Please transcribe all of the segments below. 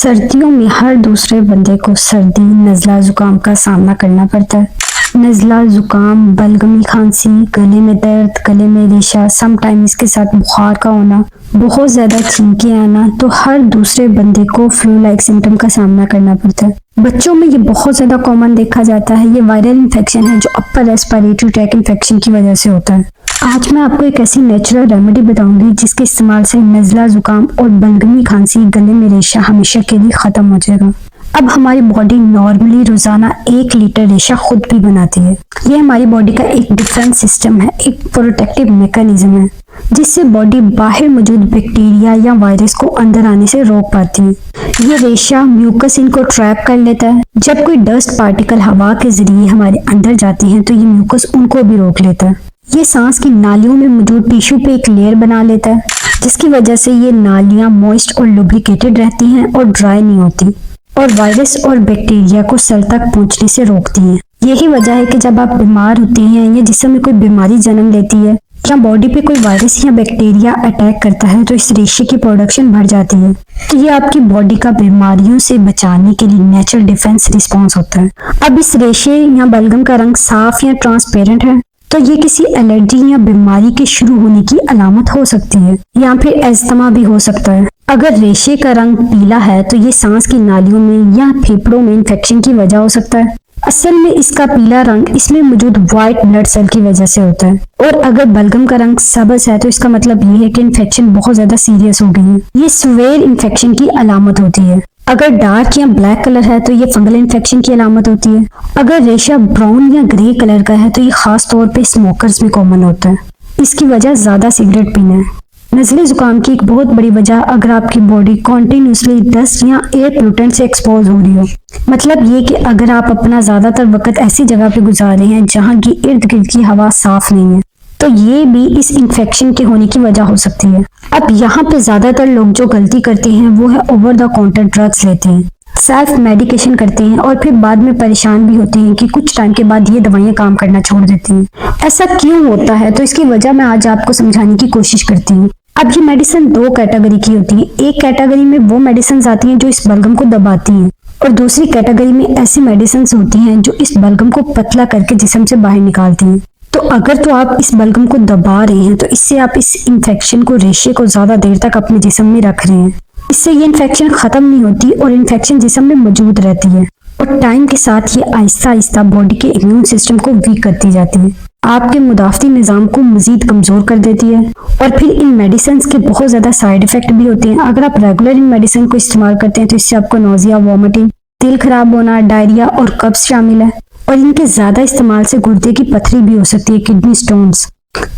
सर्दियों में हर दूसरे बंदे को सर्दी, नज़ला, जुकाम का सामना करना पड़ता है। नज़ला, जुकाम, बलगमी खांसी, गले में दर्द, गले में रेशा, समटाइम इसके साथ बुखार का होना, बहुत ज़्यादा छींकें आना, तो हर दूसरे बंदे को फ्लू लाइक सिम्टम का सामना करना पड़ता है। बच्चों में ये बहुत ज़्यादा कॉमन देखा जाता है। ये वायरल इन्फेक्शन है जो अपर रेस्पिरेटरी ट्रैक इन्फेक्शन की वजह से होता है। आज मैं आपको एक ऐसी नेचुरल रेमेडी बताऊंगी जिसके इस्तेमाल से नज़ला, जुकाम और बलगमी खांसी, गले में रेशा हमेशा के लिए ख़त्म हो जाएगा। अब हमारी बॉडी नॉर्मली रोजाना 1 लीटर रेशा खुद भी बनाती है। ये हमारी बॉडी का एक डिफेंस सिस्टम है, एक प्रोटेक्टिव मैकेनिज्म है जिससे बॉडी बाहर मौजूद बैक्टीरिया या वायरस को अंदर आने से रोक पाती है। ये रेशा म्यूकस इनको ट्रैप कर लेता है। जब कोई डस्ट पार्टिकल हवा के जरिए हमारे अंदर जाती है तो ये म्यूकस उनको भी रोक लेता है। ये सांस की नालियों में मौजूद टिश्यू पे एक लेयर बना लेता है जिसकी वजह से ये नालियां मॉइस्ट और लुब्रिकेटेड रहती हैं और ड्राई नहीं होती और वायरस और बैक्टीरिया को सेल तक पहुंचने से रोकती हैं। यही वजह है कि जब आप बीमार होते हैं या जिस्म में कोई बीमारी जन्म लेती है या बॉडी पे कोई वायरस या बैक्टीरिया अटैक करता है तो इस रेशे की प्रोडक्शन बढ़ जाती है। तो ये आपकी बॉडी का बीमारियों से बचाने के लिए नेचुरल डिफेंस रिस्पॉन्स होता है। अब इस रेशे या बलगम का रंग साफ या ट्रांसपेरेंट है तो ये किसी एलर्जी या बीमारी के शुरू होने की अलामत हो सकती है या फिर अस्थमा भी हो सकता है। अगर रेशे का रंग पीला है तो ये सांस की नालियों में या फेफड़ों में इन्फेक्शन की वजह हो सकता है। असल में इसका पीला रंग इसमें मौजूद व्हाइट ब्लड सेल की वजह से होता है। और अगर बलगम का रंग सब्ज है तो इसका मतलब ये है कि इन्फेक्शन बहुत ज्यादा सीरियस हो गई है। ये सीवियर इन्फेक्शन की अलामत होती है। अगर डार्क या ब्लैक कलर है तो ये फंगल इन्फेक्शन की अलामत होती है। अगर रेशा ब्राउन या ग्रे कलर का है तो ये खास तौर पे स्मोकर्स में कॉमन होता है। इसकी वजह ज्यादा सिगरेट पीना है। नज़ले जुकाम की एक बहुत बड़ी वजह अगर आपकी बॉडी कॉन्टिन्यूसली डस्ट या एयर पोल्यूटेंट से एक्सपोज हो रही हो। मतलब ये कि अगर आप अपना ज्यादातर वक्त ऐसी जगह पे गुजार रहे हैं जहाँ की इर्द गिर्द की हवा साफ नहीं है तो ये भी इस इन्फेक्शन के होने की वजह हो सकती है। अब यहाँ पे ज्यादातर लोग जो गलती करते हैं वो है ओवर द काउंटर ड्रग्स लेते हैं, सेल्फ मेडिकेशन करते हैं और फिर बाद में परेशान भी होते हैं कि कुछ टाइम के बाद ये दवाइयाँ काम करना छोड़ देती हैं। ऐसा क्यों होता है तो इसकी वजह मैं आज आपको समझाने की कोशिश करती हूँ। अब ये मेडिसिन 2 कैटेगरी की होती है। एक कैटेगरी में वो मेडिसिन आती हैं जो इस बलगम को दबाती हैं और दूसरी कैटेगरी में ऐसी मेडिसिन होती हैं जो इस बलगम को पतला करके जिस्म से बाहर निकालती हैं। तो अगर तो आप इस बलगम को दबा रहे हैं तो इससे आप इस इन्फेक्शन को, रेशे को ज्यादा देर तक अपने जिस्म में रख रहे हैं। इससे ये इन्फेक्शन खत्म नहीं होती और इन्फेक्शन जिस्म में मौजूद रहती है और टाइम के साथ ये आहिस्ता आहिस्ता बॉडी के इम्यून सिस्टम को वीक करती जाती है, आपके मुदाफ़ती निज़ाम को मजीद कमजोर कर देती है। और फिर इन मेडिसिन के बहुत ज्यादा साइड इफेक्ट भी होते हैं। अगर आप रेगुलर इन मेडिसिन को इस्तेमाल करते हैं तो इससे आपको नोजिया, वॉमिटिंग, दिल खराब होना, डायरिया और कब्ज शामिल है। और इनके ज्यादा इस्तेमाल से गुर्दे की पथरी भी हो सकती है, किडनी स्टोन्स।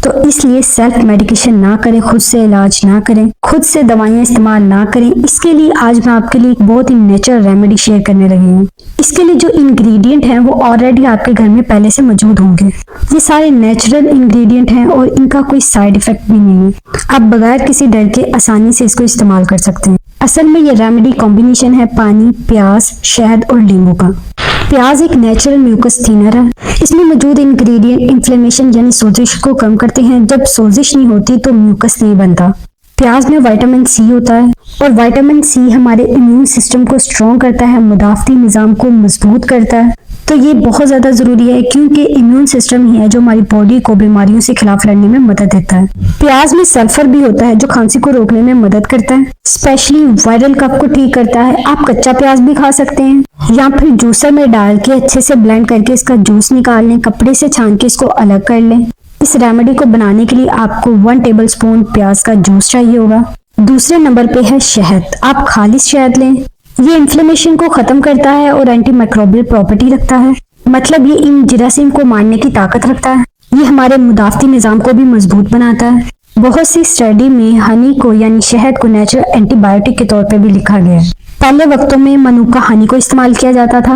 तो इसलिए सेल्फ मेडिकेशन ना करें, खुद से इलाज ना करें, खुद से दवाइयाँ इस्तेमाल ना करें। इसके लिए आज मैं आपके लिए एक बहुत ही नेचुरल रेमेडी शेयर करने लगी हूँ। इसके लिए जो इंग्रेडिएंट हैं वो ऑलरेडी आपके घर में पहले से मौजूद होंगे। ये सारे नेचुरल इंग्रेडिएंट हैं और इनका कोई साइड इफेक्ट भी नहीं है। आप बगैर किसी डर के आसानी से इसको इस्तेमाल कर सकते हैं। असल में ये रेमेडी कॉम्बिनेशन है पानी, प्याज, शहद और नींबू का। प्याज एक नेचुरल म्यूकस थिनर है। इसमें मौजूद इंग्रेडिएंट इन्फ्लेमेशन यानी सोजिश को कम करते हैं। जब सोजिश नहीं होती तो म्यूकस नहीं बनता। प्याज में विटामिन सी होता है और विटामिन सी हमारे इम्यून सिस्टम को स्ट्रॉन्ग करता है, मुदाफ़ती निज़ाम को मजबूत करता है। तो ये बहुत ज़्यादा ज़रूरी है क्योंकि इम्यून सिस्टम ही है जो हमारी बॉडी को बीमारियों से खिलाफ लड़ने में मदद देता है। प्याज में सल्फर भी होता है जो खांसी को रोकने में मदद करता है, स्पेशली वायरल कफ को ठीक करता है। आप कच्चा प्याज भी खा सकते हैं या फिर जूसर में डाल के अच्छे से ब्लेंड करके इसका जूस निकाल लें, कपड़े से छान के इसको अलग कर लें। इस रेमेडी को बनाने के लिए आपको 1 टेबलस्पून प्याज का जूस चाहिए होगा। दूसरे नंबर पे है शहद। आप खालिश शहद लें। ये इन्फ्लेमेशन को खत्म करता है और एंटी माइक्रोबियल प्रॉपर्टी रखता है, मतलब ये इन जरासीम को मारने की ताकत रखता है। ये हमारे मुदाफ़ती निज़ाम को भी मजबूत बनाता है। बहुत सी स्टडी में हनी को यानी शहद को नेचुरल एंटीबायोटिक के तौर पे भी लिखा गया है। पहले वक्तों में मनुका हनी को इस्तेमाल किया जाता था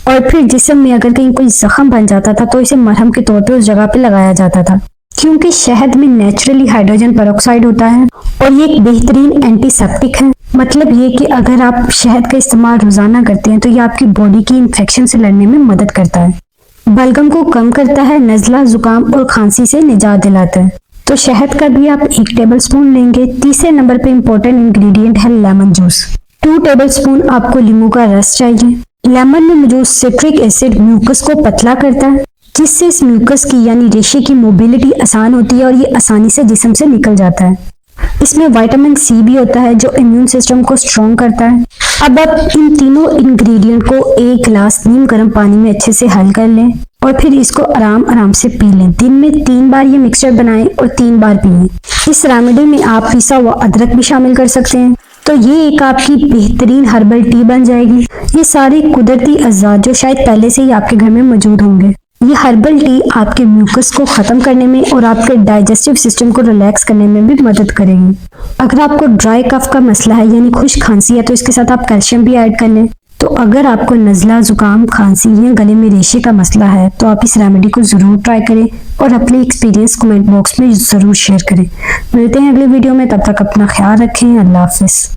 और फिर जिस्म में अगर कहीं कोई जख्म बन जाता था तो इसे मरहम के तौर पे उस जगह पे लगाया जाता था। क्योंकि शहद में नेचुरली हाइड्रोजन पेरोक्साइड होता है और ये एक बेहतरीन एंटीसेप्टिक है। मतलब ये कि अगर आप शहद का इस्तेमाल रोजाना करते हैं तो ये आपकी बॉडी की इन्फेक्शन से लड़ने में मदद करता है, बलगम को कम करता है, नज़ला, जुकाम और खांसी से निजात दिलाता है। तो शहद का भी आप 1 टेबलस्पून लेंगे। तीसरे नंबर पे इम्पोर्टेंट इंग्रेडिएंट है लेमन जूस। 2 टेबलस्पून आपको नींबू का रस चाहिए। लेमन में मौजूद सिट्रिक एसिड म्यूकस को पतला करता है, जिससे इस म्यूकस की यानी रेशे की मोबिलिटी आसान होती है और ये आसानी से जिस्म से निकल जाता है। इसमें विटामिन सी भी होता है जो इम्यून सिस्टम को स्ट्रॉन्ग करता है। अब आप इन तीनों इंग्रेडिएंट को 1 गिलास नीम गर्म पानी में अच्छे से हल कर लें और फिर इसको आराम आराम से पी लें। दिन में 3 बार ये मिक्सचर बनाएं और 3 बार पिएं। इस रेमेडी में आप पिसा हुआ अदरक भी शामिल कर सकते हैं, तो ये एक आपकी बेहतरीन हर्बल टी बन जाएगी। ये सारे कुदरती अज़ात जो शायद पहले से ही आपके घर में मौजूद होंगे। ये हर्बल टी आपके म्यूकस को खत्म करने में और आपके डाइजेस्टिव सिस्टम को रिलैक्स करने में भी मदद करेगी। अगर आपको ड्राई कफ का मसला है यानी खुश खांसी है तो इसके साथ आप कैल्शियम भी ऐड कर लें। तो अगर आपको नज़ला, जुकाम, खांसी या गले में रेशे का मसला है तो आप इस रेमेडी को ज़रूर ट्राई करें और अपने एक्सपीरियंस कमेंट बॉक्स में ज़रूर शेयर करें। मिलते हैं अगले वीडियो में, तब तक अपना ख्याल रखें। अल्लाह हाफिज़।